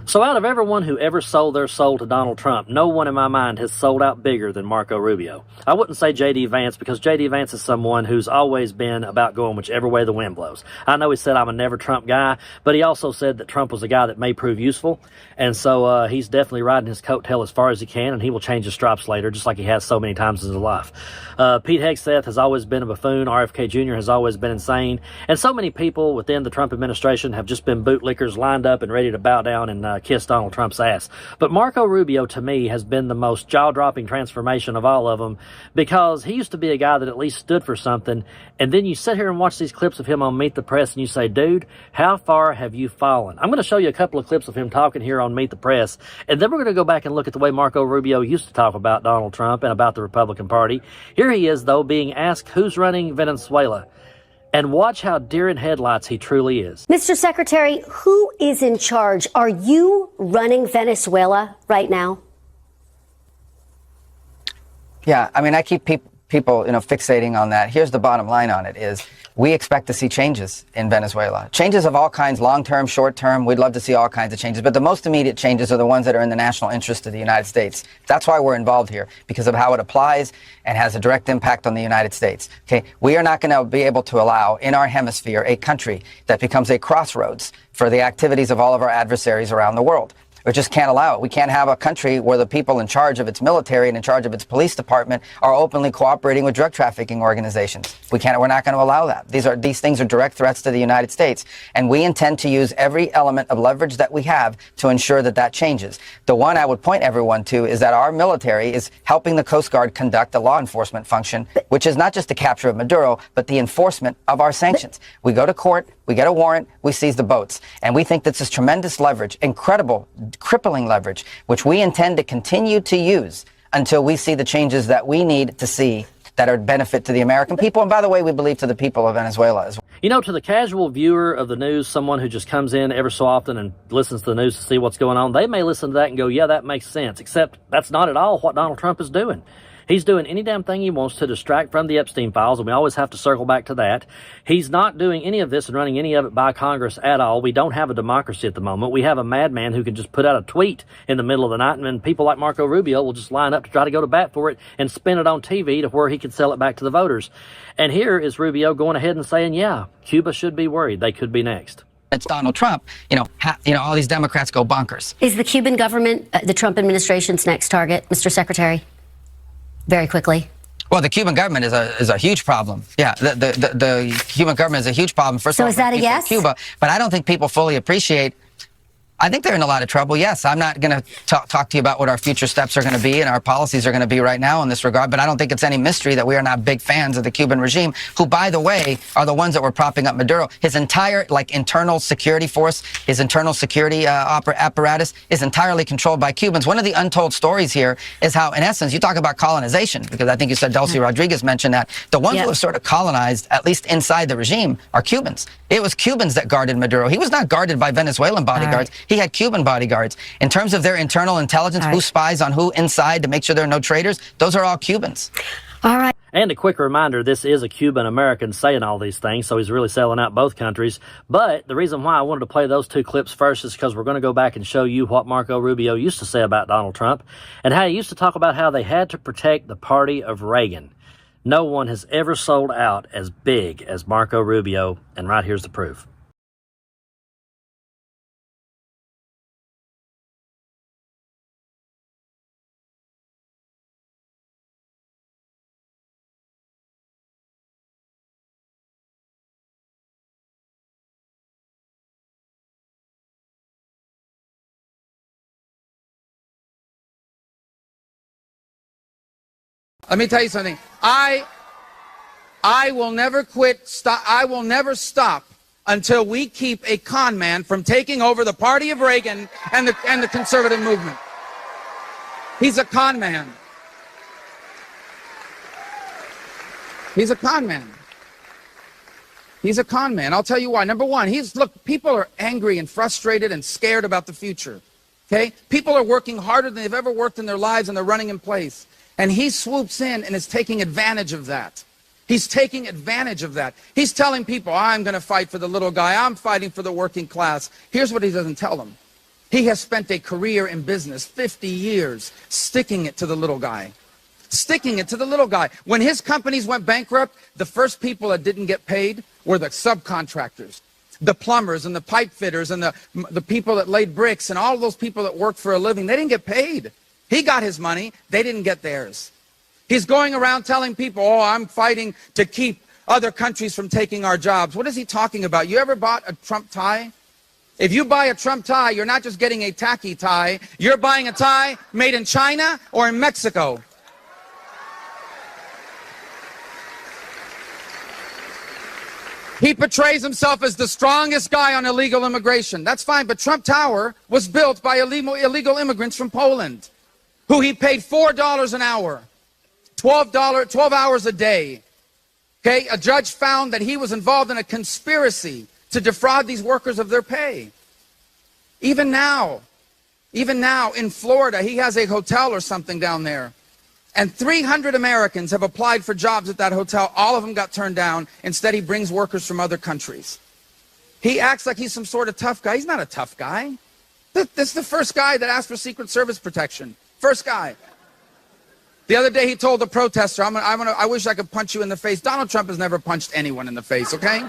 So out of everyone who ever sold their soul to Donald Trump, no one in my mind has sold out bigger than Marco Rubio. I wouldn't say J.D. Vance, because J.D. Vance is someone who's always been about going whichever way the wind blows. I know he said I'm a never Trump guy, but he also said that Trump was a guy that may prove useful. And so he's definitely riding his coattail as far as he can, and he will change his stripes later, just like he has so many times in his life. Pete Hegseth has always been a buffoon. RFK Jr. has always been insane. And so many people within the Trump administration have just been bootlickers lined up and ready to bow down and kiss Donald Trump's ass. But Marco Rubio, to me, has been the most jaw-dropping transformation of all of them, because he used to be a guy that at least stood for something, and then you sit here and watch these clips of him on Meet the Press, and you say, dude, how far have you fallen? I'm going to show you a couple of clips of him talking here on Meet the Press, and then we're going to go back and look at the way Marco Rubio used to talk about Donald Trump and about the Republican Party. Here he is, though, being asked who's running Venezuela. And watch how deer in headlights he truly is. Mr. Secretary, who is in charge? Are you running Venezuela right now? Yeah, I mean, I keep people, fixating on that. Here's the bottom line on it is we expect to see changes in Venezuela. Changes of all kinds, long-term, short-term. We'd love to see all kinds of changes. But the most immediate changes are the ones that are in the national interest of the United States. That's why we're involved here, because of how it applies and has a direct impact on the United States. Okay, we are not going to be able to allow in our hemisphere a country that becomes a crossroads for the activities of all of our adversaries around the world. We just can't allow it. We can't have a country where the people in charge of its military and in charge of its police department are openly cooperating with drug trafficking organizations. We're not going to allow that. These things are direct threats to the United States, and we intend to use every element of leverage that we have to ensure that that changes. The one I would point everyone to is that our military is helping the Coast Guard conduct a law enforcement function, which is not just the capture of Maduro, but the enforcement of our sanctions. We go to court, we get a warrant, we seize the boats, and we think this is tremendous leverage, incredible, crippling leverage, which we intend to continue to use until we see the changes that we need to see that are benefit to the American people. And by the way, we believe to the people of Venezuela as well. You know, to the casual viewer of the news, someone who just comes in ever so often and listens to the news to see what's going on, they may listen to that and go, yeah, that makes sense. Except that's not at all what Donald Trump is doing. He's doing any damn thing he wants to distract from the Epstein files, and we always have to circle back to that. He's not doing any of this and running any of it by Congress at all. We don't have a democracy at the moment. We have a madman who can just put out a tweet in the middle of the night, and then people like Marco Rubio will just line up to try to go to bat for it and spin it on TV to where he can sell it back to the voters. And here is Rubio going ahead and saying, yeah, Cuba should be worried. They could be next. It's Donald Trump, all these Democrats go bonkers. Is the Cuban government the Trump administration's next target, Mr. Secretary? Very quickly. Well, the Cuban government is a huge problem. Yeah, the Cuban government is a huge problem. First of all, so is that a yes? Cuba, but I don't think people fully appreciate. I think they're in a lot of trouble. Yes, I'm not going to talk to you about what our future steps are going to be and our policies are going to be right now in this regard, but I don't think it's any mystery that we are not big fans of the Cuban regime, who, by the way, are the ones that were propping up Maduro. His entire, internal security force, his internal security apparatus is entirely controlled by Cubans. One of the untold stories here is how, in essence, you talk about colonization, because I think you said Delcy Rodriguez mentioned that. The ones who have sort of colonized, at least inside the regime, are Cubans. It was Cubans that guarded Maduro. He was not guarded by Venezuelan bodyguards. He had Cuban bodyguards. In terms of their internal intelligence, who spies on who inside to make sure there are no traitors, those are all Cubans. All right. And a quick reminder, this is a Cuban-American saying all these things, so he's really selling out both countries. But the reason why I wanted to play those two clips first is because we're going to go back and show you what Marco Rubio used to say about Donald Trump and how he used to talk about how they had to protect the party of Reagan. No one has ever sold out as big as Marco Rubio, and right here's the proof. Let me tell you something. I will never quit. I will never stop until we keep a con man from taking over the party of Reagan and the conservative movement. He's a con man. He's a con man. He's a con man. I'll tell you why. Number one, look, people are angry and frustrated and scared about the future. Okay? People are working harder than they've ever worked in their lives, and they're running in place. And he swoops in and is taking advantage of that. He's taking advantage of that. He's telling people, I'm going to fight for the little guy. I'm fighting for the working class. Here's what he doesn't tell them. He has spent a career in business, 50 years, sticking it to the little guy. Sticking it to the little guy. When his companies went bankrupt, the first people that didn't get paid were the subcontractors, the plumbers and the pipe fitters and the people that laid bricks and all those people that worked for a living. They didn't get paid. He got his money. They didn't get theirs. He's going around telling people, oh, I'm fighting to keep other countries from taking our jobs. What is he talking about? You ever bought a Trump tie? If you buy a Trump tie, you're not just getting a tacky tie. You're buying a tie made in China or in Mexico. He portrays himself as the strongest guy on illegal immigration. That's fine, but Trump Tower was built by illegal immigrants from Poland, who he paid $4 an hour, 12 hours a day. Okay, a judge found that he was involved in a conspiracy to defraud these workers of their pay. Even now in Florida, he has a hotel or something down there. And 300 Americans have applied for jobs at that hotel. All of them got turned down. Instead, he brings workers from other countries. He acts like he's some sort of tough guy. He's not a tough guy. This is the first guy that asked for Secret Service protection. First guy. The other day, he told a protester, I wish I could punch you in the face. Donald Trump has never punched anyone in the face, okay?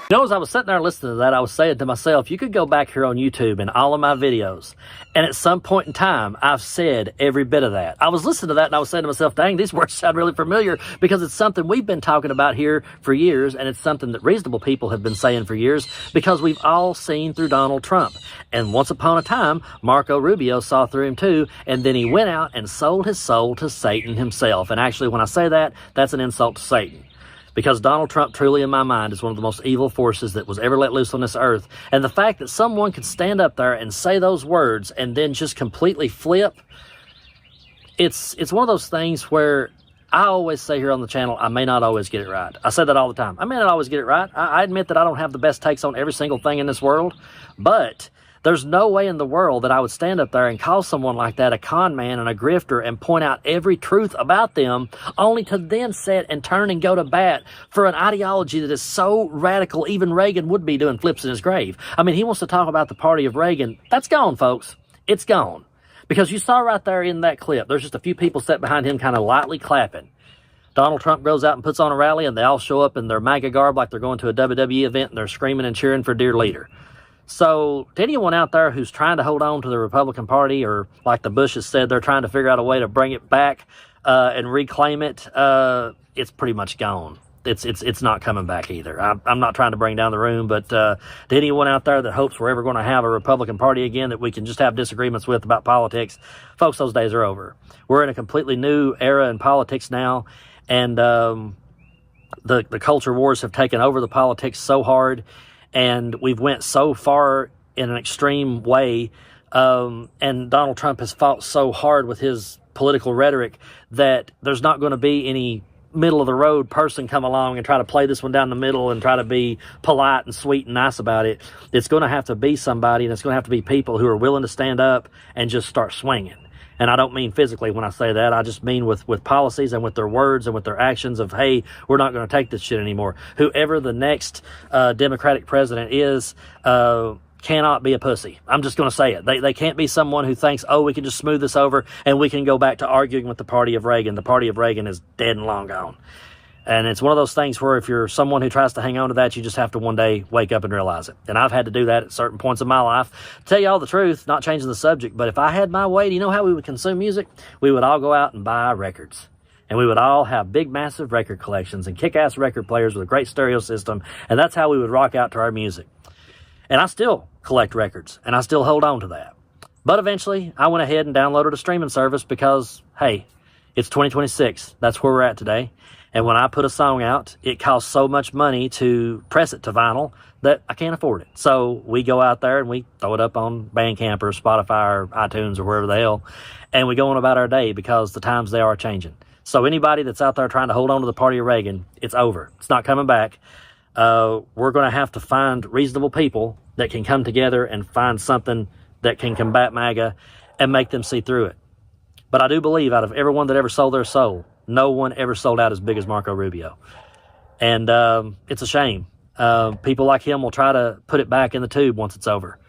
You know, as I was sitting there listening to that, I was saying to myself, you could go back here on YouTube and all of my videos, and at some point in time, I've said every bit of that. I was listening to that, and I was saying to myself, dang, these words sound really familiar, because it's something we've been talking about here for years, and it's something that reasonable people have been saying for years, because we've all seen through Donald Trump. And once upon a time, Marco Rubio saw through him too, and then he went out and sold his soul to Satan himself. And actually, when I say that, that's an insult to Satan. Because Donald Trump truly, in my mind, is one of the most evil forces that was ever let loose on this earth. And the fact that someone could stand up there and say those words and then just completely flip, it's one of those things where I always say here on the channel, I may not always get it right. I say that all the time. I may not always get it right. I admit that I don't have the best takes on every single thing in this world, but there's no way in the world that I would stand up there and call someone like that a con man and a grifter and point out every truth about them, only to then sit and turn and go to bat for an ideology that is so radical, even Reagan would be doing flips in his grave. I mean, he wants to talk about the party of Reagan. That's gone, folks. It's gone. Because you saw right there in that clip, there's just a few people sat behind him kind of lightly clapping. Donald Trump goes out and puts on a rally, and they all show up in their MAGA garb like they're going to a WWE event, and they're screaming and cheering for dear leader. So to anyone out there who's trying to hold on to the Republican Party, or like the Bushes said, they're trying to figure out a way to bring it back and reclaim it, it's pretty much gone. It's not coming back either. I'm not trying to bring down the room, but to anyone out there that hopes we're ever going to have a Republican Party again that we can just have disagreements with about politics, folks, those days are over. We're in a completely new era in politics now, and the culture wars have taken over the politics so hard. And we've went so far in an extreme way, and Donald Trump has fought so hard with his political rhetoric that there's not going to be any middle-of-the-road person come along and try to play this one down the middle and try to be polite and sweet and nice about it. It's going to have to be somebody, and it's going to have to be people who are willing to stand up and just start swinging. And I don't mean physically when I say that. I just mean with policies and with their words and with their actions of, hey, we're not going to take this shit anymore. Whoever the next Democratic president is cannot be a pussy. I'm just going to say it. They can't be someone who thinks, oh, we can just smooth this over and we can go back to arguing with the party of Reagan. The party of Reagan is dead and long gone. And it's one of those things where if you're someone who tries to hang on to that, you just have to one day wake up and realize it. And I've had to do that at certain points in my life. To tell you all the truth, not changing the subject, but if I had my way, do you know how we would consume music? We would all go out and buy records. And we would all have big, massive record collections and kick-ass record players with a great stereo system. And that's how we would rock out to our music. And I still collect records, and I still hold on to that. But eventually, I went ahead and downloaded a streaming service because, hey, it's 2026. That's where we're at today. And when I put a song out, it costs so much money to press it to vinyl that I can't afford it. So we go out there and we throw it up on Bandcamp or Spotify or iTunes or wherever the hell, and we go on about our day because the times they are changing. So anybody that's out there trying to hold on to the party of Reagan, it's over. It's not coming back. We're going to have to find reasonable people that can come together and find something that can combat MAGA and make them see through it. But I do believe out of everyone that ever sold their soul, no one ever sold out as big as Marco Rubio. And it's a shame. People like him will try to put it back in the tube once it's over.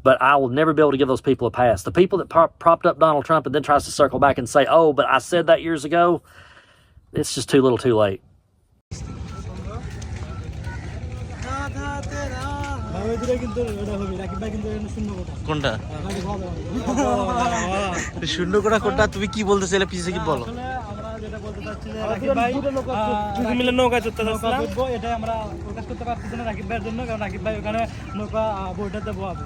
but I will never be able to give those people a pass. The people that propped up Donald Trump and then tries to circle back and say, oh, but I said that years ago, it's just too little too late. কোনটা শূন্য কোটা কোনটা তুমি কি বলতে চাইলে পিছে কি বলো মিলে নৌকা চড়তে যাচ্ছিলাম এটা আমরা প্রকাশ করতে পারতেছি না রাকিব ভাইয়ের জন্য কারণ রাকিব ভাই ওখানে নৌকা বইটাতে বসাবে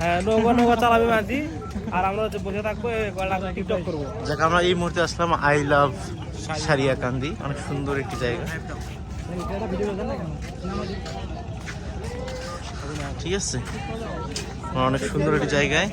হ্যাঁ নৌকা চালাবে মাঝি আর আমরা হচ্ছে বসে থাকবো টিকটক করবো যাক আমরা এই মুহূর্তে আসলাম আই লাভ সারিয়াকান্দি অনেক সুন্দর একটি জায়গা ঠিক আছে অনেক সুন্দর একটি জায়গায়